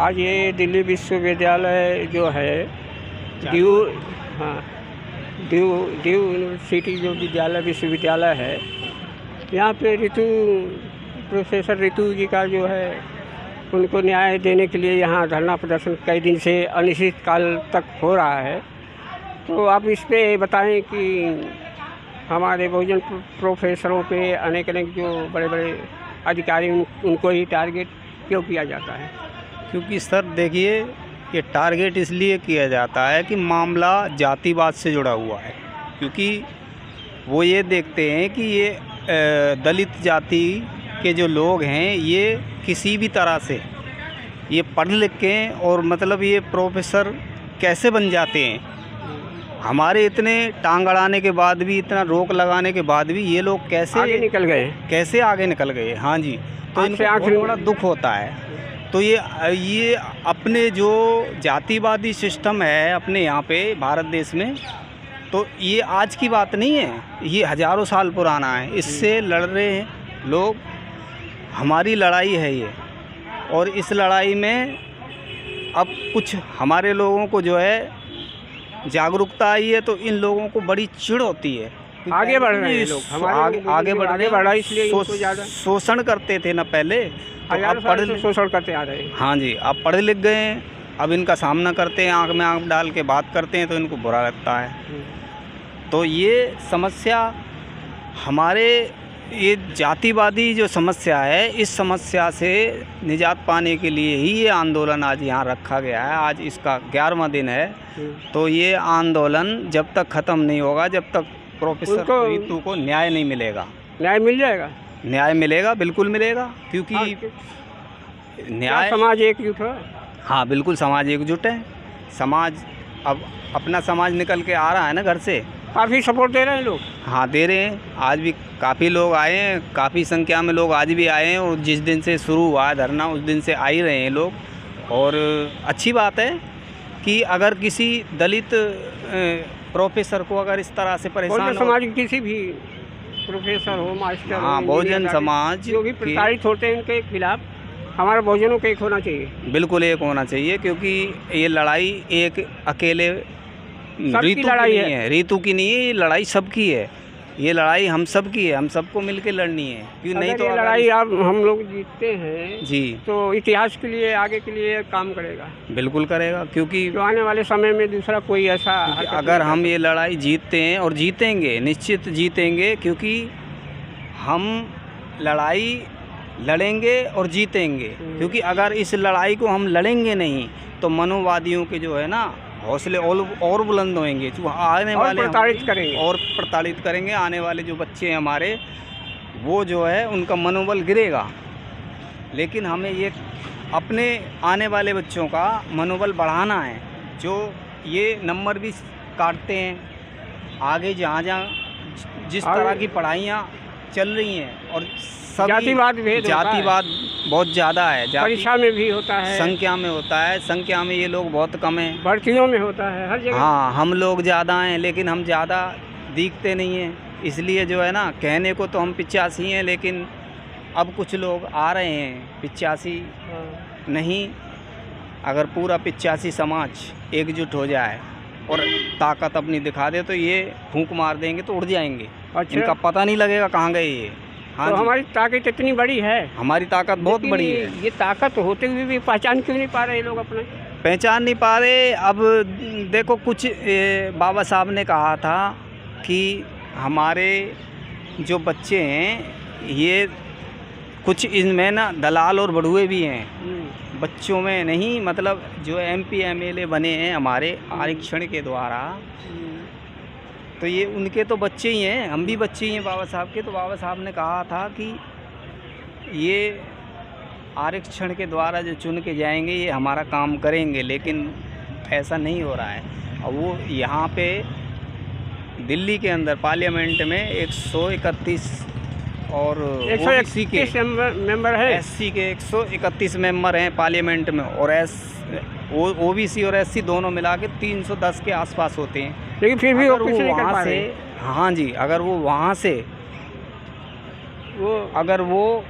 आज ये दिल्ली विश्वविद्यालय जो है ड्यू हाँ ड्यू यूनिवर्सिटी जो विश्वविद्यालय है, यहाँ पे प्रोफेसर ऋतु जी का जो है उनको न्याय देने के लिए यहाँ धरना प्रदर्शन कई दिन से अनिश्चित काल तक हो रहा है। तो आप इस पे बताएं कि हमारे बहुजन प्रोफेसरों पे अनेक जो बड़े बड़े अधिकारी उनको ही टारगेट क्यों किया जाता है? क्योंकि सर देखिए, ये टारगेट इसलिए किया जाता है कि मामला जातिवाद से जुड़ा हुआ है। क्योंकि वो ये देखते हैं कि ये दलित जाति के जो लोग हैं, ये किसी भी तरह से ये पढ़ लिख के और मतलब ये प्रोफेसर कैसे बन जाते हैं। हमारे इतने टांग अड़ाने के बाद भी, इतना रोक लगाने के बाद भी ये लोग कैसे आगे निकल गए। हाँ जी, तो इनसे बहुत बड़ा दुख होता है। तो ये अपने जो जातिवादी सिस्टम है अपने यहाँ पे भारत देश में, तो ये आज की बात नहीं है, ये हज़ारों साल पुराना है। इससे लड़ रहे हैं लोग, हमारी लड़ाई है ये। और इस लड़ाई में अब कुछ हमारे लोगों को जो है जागरूकता आई है, तो इन लोगों को बड़ी चिढ़ होती है। आगे बढ़ रहे हैं लोग, आगे बढ़ रहे हैं। इसलिए शोषण करते थे ना पहले, तो अब शोषण करते आ रहे हैं। हाँ जी, अब पढ़े लिख गए हैं, अब इनका सामना करते हैं, आँख में आँख डाल के बात करते हैं, तो इनको बुरा लगता है। तो ये समस्या हमारे ये जातिवादी जो समस्या है, इस समस्या से निजात पाने के लिए ही ये आंदोलन आज यहाँ रखा गया है। आज इसका 11वां दिन है। तो ये आंदोलन जब तक ख़त्म नहीं होगा, जब तक प्रोफेसर ऋतु को न्याय नहीं मिलेगा। न्याय मिल जाएगा? न्याय मिलेगा, बिल्कुल मिलेगा। क्योंकि न्याय, समाज एकजुट है। हाँ बिल्कुल, समाज एकजुट है। समाज अब अपना समाज निकल के आ रहा है ना घर से। काफ़ी सपोर्ट दे रहे हैं लोग। हाँ दे रहे हैं, आज भी काफ़ी लोग आए हैं, काफ़ी संख्या में लोग आज भी आए हैं। और जिस दिन से शुरू हुआ है धरना, उस दिन से आ ही रहे हैं लोग। और अच्छी बात है कि अगर किसी दलित प्रोफेसर को अगर इस तरह से परेशान समाज किसी भी प्रोफेसर हो, मास्टर हो, हाँ बहुजन समाज जो भी प्रताड़ित होते हैं उनके खिलाफ हमारे बहुजनों को एक होना चाहिए। बिल्कुल एक होना चाहिए। क्योंकि ये लड़ाई एक अकेले ऋतु की नहीं है, ये लड़ाई सबकी है। ये लड़ाई हम सब की है, हम सबको मिलके लड़नी है। क्यों नहीं? तो ये लड़ाई अब हम लोग जीतते हैं जी, तो इतिहास के लिए, आगे के लिए काम करेगा। बिल्कुल करेगा। क्योंकि तो आने वाले समय में दूसरा कोई ऐसा, अगर हम ये लड़ाई जीतते हैं, और जीतेंगे, निश्चित जीतेंगे, क्योंकि हम लड़ाई लड़ेंगे और जीतेंगे। क्योंकि अगर इस लड़ाई को हम लड़ेंगे नहीं, तो मनोवादियों के जो है ना हौसले और बुलंद होंगे, जो आने वाले प्रताड़ित करेंगे। आने वाले जो बच्चे हैं हमारे, वो जो है उनका मनोबल गिरेगा। लेकिन हमें ये अपने आने वाले बच्चों का मनोबल बढ़ाना है। जो ये नंबर भी काटते हैं, आगे जहाँ जिस तरह की पढ़ाइयाँ चल रही हैं, और जातिवाद बहुत ज़्यादा है। परीक्षा में भी होता है, संख्या में होता है, संख्या में ये लोग बहुत कम हैं। भर्तियों में होता है, हर जगह। हाँ, हम लोग ज़्यादा हैं, लेकिन हम ज़्यादा दिखते नहीं हैं। इसलिए जो है ना, कहने को तो हम 85 हैं, लेकिन अब कुछ लोग आ रहे हैं 85 नहीं। अगर पूरा 85 समाज एकजुट हो जाए और ताकत अपनी दिखा दे, तो ये फूंक मार देंगे तो उड़ जाएंगे। अच्छा। इनका पता नहीं लगेगा कहाँ गए ये। हाँ, तो हमारी ताकत इतनी बड़ी है। हमारी ताकत बहुत बड़ी है। ये ताकत होते हुए भी पहचान क्यों नहीं पा रहे लोग अपने? पहचान नहीं पा रहे। अब देखो, कुछ बाबा साहब ने कहा था कि हमारे जो बच्चे हैं, ये कुछ इनमें ना दलाल और बड़ुए भी हैं। बच्चों में नहीं, मतलब जो MP MLA बने हैं हमारे आरक्षण के द्वारा, तो ये उनके तो बच्चे ही हैं, हम भी बच्चे ही हैं बाबा साहब के। तो बाबा साहब ने कहा था कि ये आरक्षण के द्वारा जो चुन के जाएंगे, ये हमारा काम करेंगे। लेकिन ऐसा नहीं हो रहा है। और वो यहाँ पे दिल्ली के अंदर पार्लियामेंट में 131 और 131 मेंबर है। SC के 131 मेंबर हैं पार्लियामेंट में, और OBC और SC दोनों मिला के 310 के आसपास होते हैं। लेकिन फिर भी वो कुछ नहीं कर पा रहे। हाँ जी, अगर वो वहाँ से अगर वो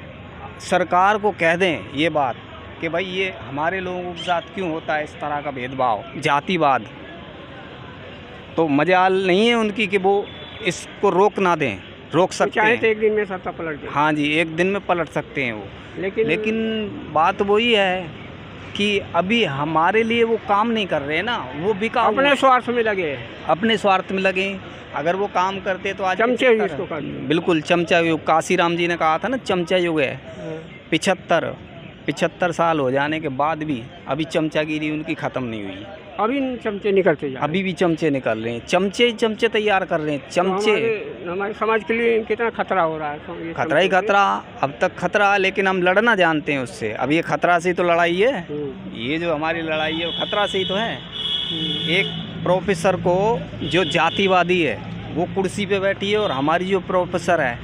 सरकार को कह दें ये बात कि भाई ये हमारे लोगों के साथ क्यों होता है इस तरह का भेदभाव, जातिवाद। तो मजाल नहीं है उनकी कि वो इसको रोक ना दें, रोक सकते चाहे हैं। तो एक दिन में सत्ता पलट जाए। हाँ जी, एक दिन में पलट सकते हैं वो, लेकिन बात वही है कि अभी हमारे लिए वो काम नहीं कर रहे हैं ना, वो बिका अपने स्वार्थ में लगे हैं। अपने स्वार्थ में लगे। अगर वो काम करते तो आज चमचे ही इसको कर दिए। बिल्कुल चमचा युग, काशीराम जी ने कहा था ना चमचा युग है। 75 साल हो जाने के बाद भी अभी चमचागिरी उनकी ख़त्म नहीं हुई। अभी चमचे निकलते जा रहे हैं। अभी भी चमचे निकल रहे हैं, चमचे तैयार कर रहे हैं, चमचे। हमारे समाज के लिए कितना खतरा हो रहा है। तो ये खतरा ही खतरा, अब तक खतरा, लेकिन हम लड़ना जानते हैं उससे। अब ये खतरा से ही तो लड़ाई है, ये जो हमारी लड़ाई है वो खतरा से ही तो है। एक प्रोफेसर को जो जातिवादी है वो कुर्सी पे बैठी है, और हमारी जो प्रोफेसर है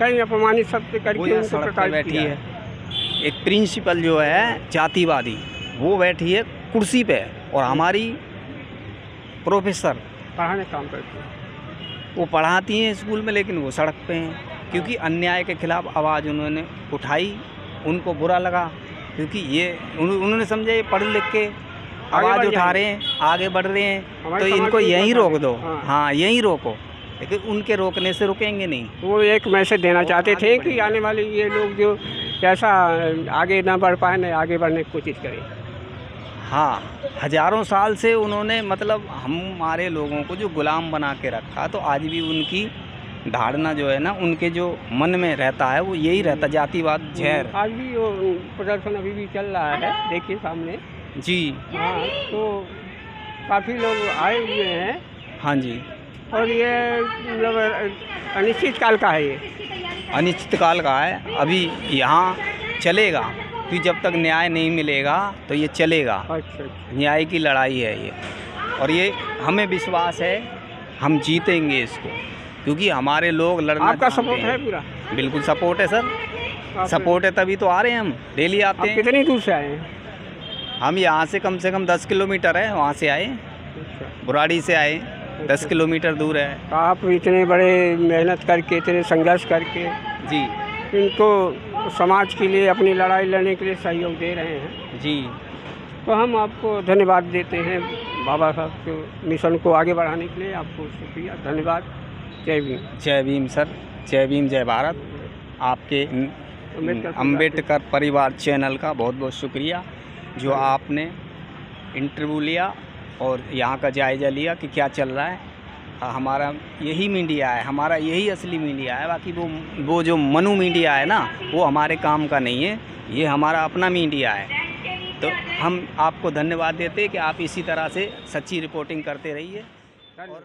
कहीं अपमानित शब्द वो करके यहाँ उनको सड़क पे प्रताड़ित बैठी किया है। एक प्रिंसिपल जो है जातिवादी वो बैठी है कुर्सी पे, और हमारी प्रोफेसर पढ़ाने काम करते हैं। वो पढ़ाती हैं स्कूल में, लेकिन वो सड़क पे हैं, क्योंकि अन्याय के खिलाफ आवाज़ उन्होंने उठाई। उनको बुरा लगा, क्योंकि ये उन्होंने समझा ये पढ़ लिख के आवाज़ उठा रहे हैं, आगे बढ़ रहे हैं, तो इनको यहीं रोक दो। हाँ, यहीं रोको, लेकिन उनके रोकने से रुकेंगे नहीं। वो एक मैसेज देना चाहते थे कि आने वाले ये लोग जो कैसा आगे ना बढ़ पाए, ना आगे बढ़ने की कोशिश करें। हाँ, हज़ारों साल से उन्होंने मतलब हमारे लोगों को जो गुलाम बना के रखा, तो आज भी उनकी धारणा जो है ना, उनके जो मन में रहता है वो यही रहता, जातिवाद जहर। आज भी वो प्रदर्शन अभी भी चल रहा है, देखिए सामने जी। हाँ, तो काफ़ी लोग आए हुए हैं। हाँ जी। और ये मतलब अनिश्चित काल का है, ये अनिश्चित काल का है। अभी यहाँ चलेगा, कि जब तक न्याय नहीं मिलेगा तो ये चलेगा। अच्छा। न्याय की लड़ाई है ये, और ये हमें विश्वास है हम जीतेंगे इसको, क्योंकि हमारे लोग लड़ना आपका जानते सपोर्ट हैं। है पूरा? बिल्कुल सपोर्ट है सर, सपोर्ट है, तभी तो आ रहे हैं हम, डेली आते हैं। कितनी दूर से आए हैं? हम यहाँ से कम 10 किलोमीटर है, वहाँ से आए, अच्छा। बुराड़ी से आए, 10 किलोमीटर दूर है। तो आप इतने बड़े मेहनत करके, इतने संघर्ष करके जी इनको समाज के लिए, अपनी लड़ाई लड़ने के लिए सहयोग दे रहे हैं, जी। तो हम आपको धन्यवाद देते हैं। बाबा साहब के मिशन को आगे बढ़ाने के लिए आपको शुक्रिया, धन्यवाद। जय भीम। जय भीम सर, जय भीम, जय भारत। आपके अम्बेडकर परिवार चैनल का बहुत बहुत शुक्रिया, जो आपने इंटरव्यू लिया और यहाँ का जायज़ा लिया कि क्या चल रहा है। हमारा यही मीडिया है, हमारा यही असली मीडिया है। बाकी वो जो मनु मीडिया है ना, वो हमारे काम का नहीं है, ये हमारा अपना मीडिया है। तो हम आपको धन्यवाद देते हैं कि आप इसी तरह से सच्ची रिपोर्टिंग करते रहिए। और